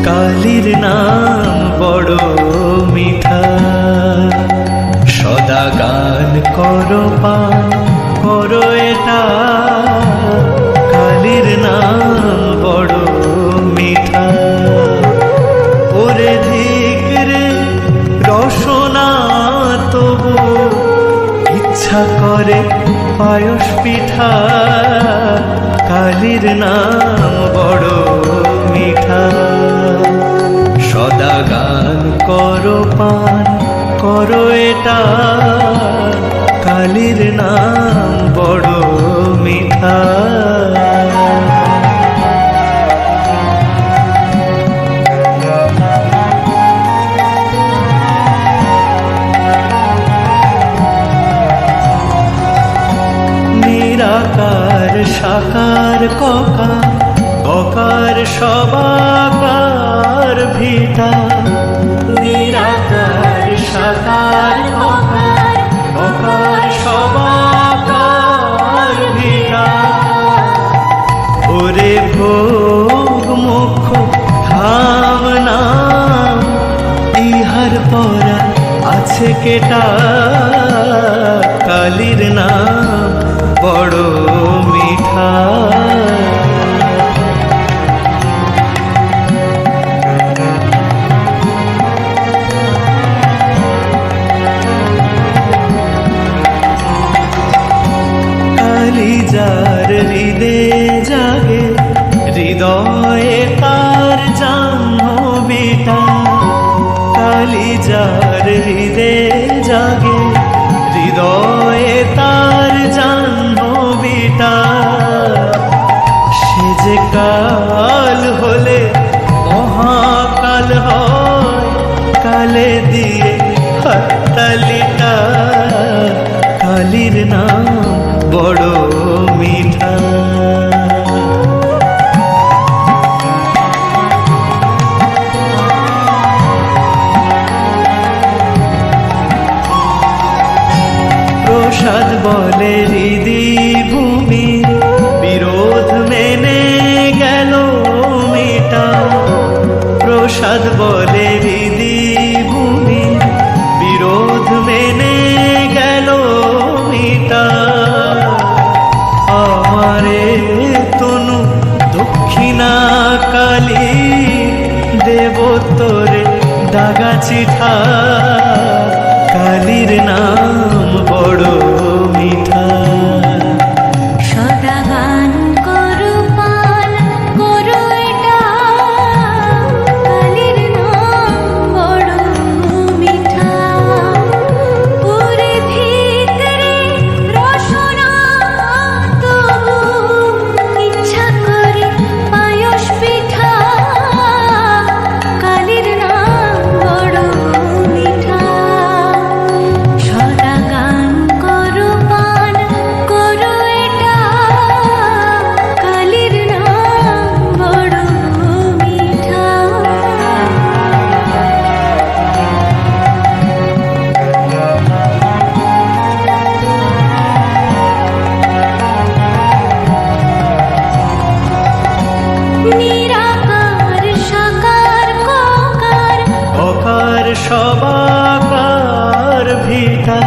কালীর নাম বড় মিঠা, সদা গান করো পান করো এটা। কালীর নাম বড় মিঠা, ওরে ধিক রে রসনা তবু ইচ্ছা করে পায়স পিঠা। কালীর নাম বড় মিঠা, সদা গান করো পান করো এটা। কালীর নাম বড় মিঠা। নিরাকার সাকার ককার, ককার সবাকার ভিটা। নিরাকার সাকার ককার, ককার সবাকার ভিটা। ওরে ভোগ মুখ ধাম নাম, ইহার পরা আছে কেটা। কালীর নাম বড় মিঠা। কালী যার হৃদে জাগে, হৃদয়ে তার জাহ্নবীটা। কালী যার হৃদে জাগে, হৃদয়ে তার জাহ্নবীটা। সে যে কাল হলে মহাকাল হয়, কালে দিয়ে হাততালিটা। কালীর নাম বড় মিঠা। প্রসাদ বলে হৃদি ভূমির, বিরোধ মেনে গেল মিটা। প্রসাদ বলে হৃদি ভূমির, বিরোধ মেনে গেল মিটা। আমারে তনু দক্ষিণা কালী, দেব তোরে দাগা চিঠা। কালীর নাম বড় মিঠা। সদা গান করো পান করো এটা। কালীর নাম বড় মিঠা। ওরে ধিক রে রসনা তবু ইচ্ছা করে পায়স পিঠা। কালীর নাম বড় মিঠা। সদা গান করো পান করো এটা। কালীর নাম বড় মিঠা। নিরাকার সাকার ককার, ককার সবাকার ভিটা।